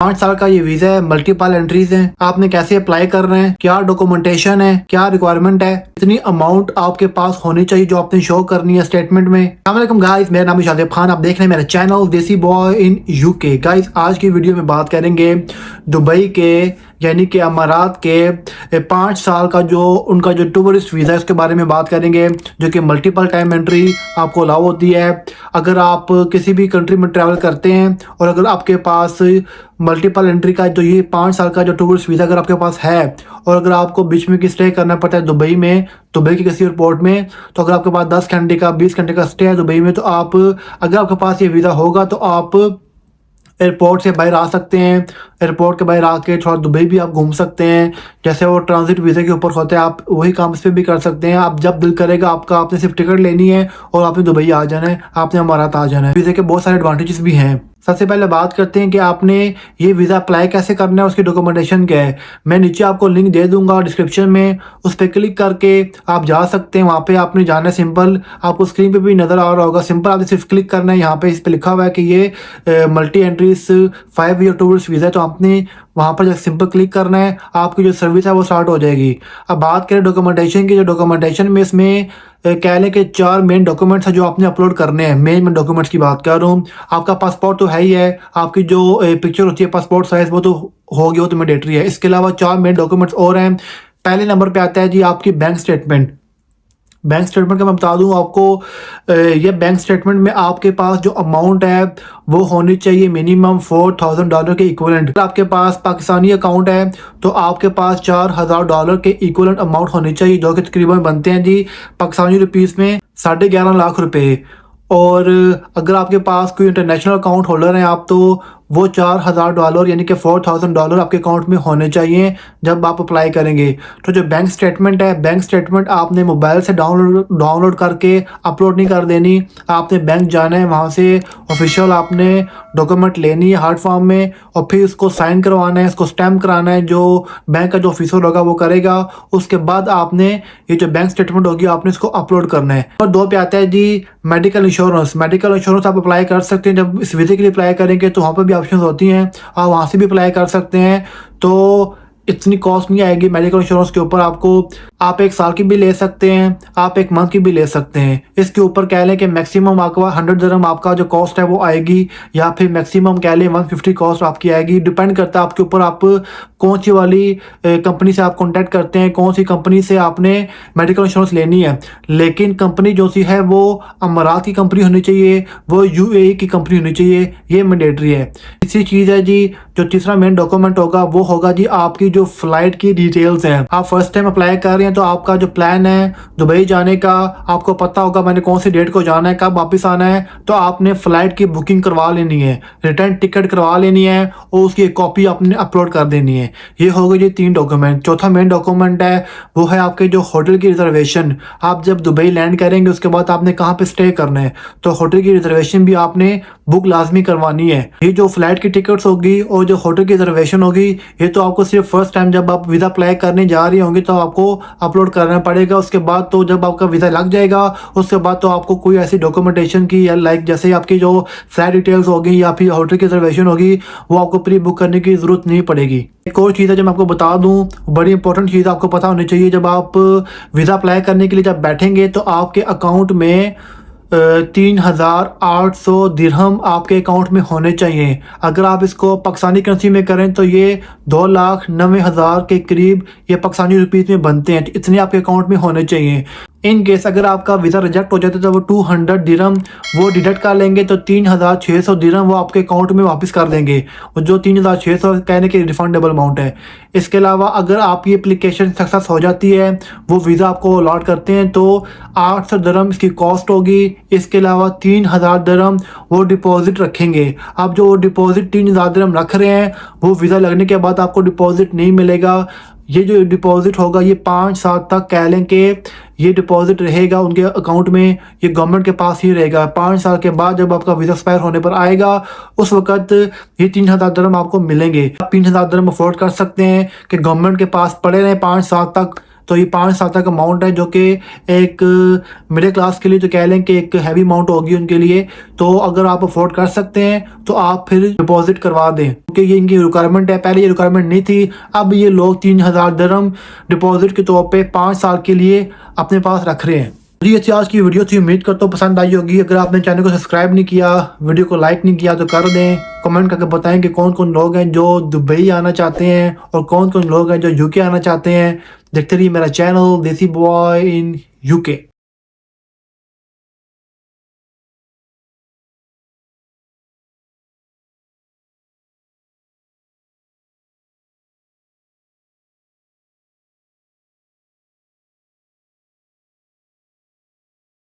5 साल का ये वीजा है, मल्टीपल एंट्रीज हैं। आपने कैसे अप्लाई कर रहे हैं, क्या डॉक्यूमेंटेशन है, क्या रिक्वायरमेंट है, इतनी अमाउंट आपके पास होनी चाहिए जो आपने शो करनी है स्टेटमेंट में। अस्सलाम गाइस, मेरा नाम है शादिब खान, आप देख रहे हैं मेरा चैनल देसी बॉय इन यूके। गाइस आज की वीडियो में बात करेंगे दुबई के यानी कि अमारात के 5 साल का जो उनका जो टूरिस्ट वीज़ा है उसके बारे में बात करेंगे, जो कि मल्टीपल टाइम एंट्री आपको अलाउ होती है अगर आप किसी भी कंट्री में ट्रैवल करते हैं। और अगर आपके पास मल्टीपल एंट्री का जो ये 5 साल का जो टूरिस्ट वीज़ा अगर आपके पास है और अगर आपको बीच में की स्टे करना पड़ता है दुबई में, दुबई के किसी एयरपोर्ट में, तो अगर आपके पास 10 घंटे का 20 घंटे का स्टे है दुबई में, तो आप अगर आपके पास ये वीज़ा होगा तो आप एयरपोर्ट से बाहर आ सकते हैं। एयरपोर्ट के बाहर आके थोड़ा दुबई भी आप घूम सकते हैं, जैसे वो ट्रांजिट वीज़ा के ऊपर होते हैं, आप वही काम इस पर भी कर सकते हैं। आप जब दिल करेगा आपका, आपने सिर्फ टिकट लेनी है और आपने दुबई आ जाना है, आपने अमारात आ जाना है। वीज़ा के बहुत सारे एडवांटेजेस भी हैं। सबसे पहले बात करते हैं कि आपने ये वीज़ा अप्लाई कैसे करना है, उसकी डॉक्यूमेंटेशन क्या है। मैं नीचे आपको लिंक दे दूंगा डिस्क्रिप्शन में, उस पर क्लिक करके आप जा सकते हैं। वहाँ पे आपने जाना है, सिंपल आपको स्क्रीन पे भी नज़र आ रहा होगा। सिंपल आपने सिर्फ क्लिक करना है, यहाँ पे इस पर लिखा हुआ है कि ये multi entries 5 year tourist visa है, तो आपने वहाँ पर जब सिंपल क्लिक करना है, आपकी जो सर्विस है वो स्टार्ट हो जाएगी। अब बात करें डॉक्यूमेंटेशन की, जो डॉक्यूमेंटेशन में इसमें कह लें कि 4 मेन डॉक्यूमेंट्स हैं जो आपने अपलोड करने हैं। मेन डॉक्यूमेंट्स की बात कर रहा हूँ। आपका पासपोर्ट तो है ही है, आपकी जो पिक्चर होती है पासपोर्ट साइज वो तो होगी, वो तो मैंडेटरी है। इसके अलावा 4 मेन डॉक्यूमेंट्स और हैं। पहले नंबर पे आता है जी आपकी बैंक स्टेटमेंट। बैंक स्टेटमेंट का मैं बता दूं आपको, ये बैंक स्टेटमेंट में आपके पास जो अमाउंट है वो होनी चाहिए मिनिमम $4,000 के इक्वलेंट। अगर आपके पास पाकिस्तानी अकाउंट है तो आपके पास $4,000 के इक्वलेंट अमाउंट होनी चाहिए, जो कि तकरीबन बनते हैं जी पाकिस्तानी रुपीस में 11.5 लाख रुपए। और अगर आपके पास कोई इंटरनेशनल अकाउंट होल्डर हैं आप, तो वो $4,000 यानी कि $4,000 आपके अकाउंट में होने चाहिए जब आप अप्लाई करेंगे। तो जो बैंक स्टेटमेंट है, बैंक स्टेटमेंट आपने मोबाइल से डाउनलोड करके अपलोड नहीं कर देनी। आपने बैंक जाना है, वहाँ से ऑफिशियल आपने डॉक्यूमेंट लेनी है हार्ड फॉर्म में, और फिर उसको साइन करवाना है, इसको स्टैम्प कराना है, जो बैंक का जो ऑफिसर होगा वो करेगा। उसके बाद आपने ये जो बैंक स्टेटमेंट होगी आपने इसको अपलोड करना है। और 2 पे आता है जी मेडिकल इंश्योरेंस। मेडिकल इंश्योरेंस आप अप्लाई कर सकते हैं जब इस वीज़े के लिए अप्लाई करेंगे, तो वहाँ पर भी ऑप्शन होती हैं, आप वहाँ से भी अप्लाई कर सकते हैं। तो इतनी कॉस्ट नहीं आएगी मेडिकल इंश्योरेंस के ऊपर आपको। आप 1 साल की भी ले सकते हैं, आप 1 मंथ की भी ले सकते हैं। इसके ऊपर कह लें कि मैक्सिमम आपका 100 दिरहम आपका जो कॉस्ट है वो आएगी, या फिर मैक्सिमम कह लें 150 कॉस्ट आपकी आएगी। डिपेंड करता है आपके ऊपर, आप कौन सी वाली कंपनी से आप कॉन्टैक्ट करते हैं, कौन सी कंपनी से आपने मेडिकल इंश्योरेंस लेनी है। लेकिन कंपनी जो सी है वो अमारात की कंपनी होनी चाहिए, वो UAE की कंपनी होनी चाहिए, ये मैंडेटरी है। इसी चीज़ है जी, जो तीसरा मेन डॉक्यूमेंट होगा वो होगा जी आपकी जो फ्लाइट की डिटेल्स हैं। आप फर्स्ट टाइम अप्लाई कर रहे हैं तो आपका जो प्लान है दुबई जाने का, आपको पता होगा मैंने कौन सी डेट को जाना है, कब वापस आना है, तो आपने फ़्लाइट की बुकिंग करवा लेनी है, रिटर्न टिकट करवा लेनी है और उसकी एक कॉपी आपने अपलोड कर देनी है। ये हो गए जी 3 डॉक्यूमेंट। चौथा मेन डॉक्यूमेंट है वो है आपके जो होटल की रिजर्वेशन। आप जब दुबई लैंड करेंगे उसके बाद आपने कहाँ पे स्टे करना है, तो होटल की रिजर्वेशन भी आपने बुक लाजमी करवानी है। ये जो फ्लाइट की टिकट्स होगी और जो होटल की रिजर्वेशन होगी, ये तो आपको सिर्फ फर्स्ट टाइम जब आप वीज़ा अप्लाई करने जा रही होंगी तो आपको अपलोड करना पड़ेगा। उसके बाद तो जब आपका वीज़ा लग जाएगा उसके बाद तो आपको कोई ऐसी डॉक्यूमेंटेशन की, या लाइक जैसे आपकी जो फ्लाइट डिटेल्स होगी या फिर होटल की रिजर्वेशन होगी, वो आपको प्री बुक करने की ज़रूरत नहीं पड़ेगी। एक और चीज़ है जो मैं आपको बता दूं, बड़ी इंपॉर्टेंट चीज़ आपको पता होनी चाहिए। जब आप वीज़ा अप्लाई करने के लिए जब बैठेंगे तो आपके अकाउंट में 3,800 दिरहम आपके अकाउंट में होने चाहिए। अगर आप इसको पाकिस्तानी करेंसी में करें तो ये 2,90,000 के करीब ये पाकिस्तानी रुपीस में बनते हैं। इतने आपके अकाउंट में होने चाहिए। इन केस अगर आपका वीज़ा रिजेक्ट हो जाता है तो वो 200 दिरहम वो डिडक्ट कर लेंगे, तो 3,600 दिरहम वो आपके अकाउंट में वापस कर देंगे, और जो 3,600 कहने की रिफंडेबल अमाउंट है। इसके अलावा अगर आपकी एप्लीकेशन सक्सेस हो जाती है, वो वीज़ा आपको अलॉट करते हैं, तो 800 दिरहम इसकी कॉस्ट होगी। इसके अलावा 3,000 दिरहम वो डिपॉजिट रखेंगे। आप जो डिपॉजिट 3,000 दिरहम रख रहे हैं वो वीज़ा लगने के बाद आपको डिपॉजिट नहीं मिलेगा। ये जो डिपॉजिट होगा ये 5 साल तक कह लें कि ये डिपॉजिट रहेगा उनके अकाउंट में, ये गवर्नमेंट के पास ही रहेगा। 5 साल के बाद जब आपका वीज़ा एक्सपायर होने पर आएगा उस वक्त ये 3,000 दिरहम आपको मिलेंगे। आप 3,000 दिरहम अफोर्ड कर सकते हैं कि गवर्नमेंट के पास पड़े रहें 5 साल तक, तो ये 5 साल तक अमाउंट है, जो कि एक मिडिल क्लास के लिए तो कह लें कि एक हैवी अमाउंट होगी उनके लिए। तो अगर आप अफोर्ड कर सकते हैं तो आप फिर डिपॉजिट करवा दें, क्योंकि ये इनकी रिक्वायरमेंट है। पहले ये रिक्वायरमेंट नहीं थी, अब ये लोग 3000 दिरहम डिपॉजिट के तौर पे 5 साल के लिए अपने पास रख रहे हैं। जी अच्छी आज की वीडियो थी, उम्मीद करता हूँ पसंद आई होगी। अगर आपने चैनल को सब्सक्राइब नहीं किया, वीडियो को लाइक नहीं किया तो कर दें। कमेंट करके बताएं कि कौन कौन लोग हैं जो दुबई आना चाहते हैं और कौन कौन लोग हैं जो यूके आना चाहते हैं। देखते रहिए मेरा चैनल देसी बॉय इन यूके।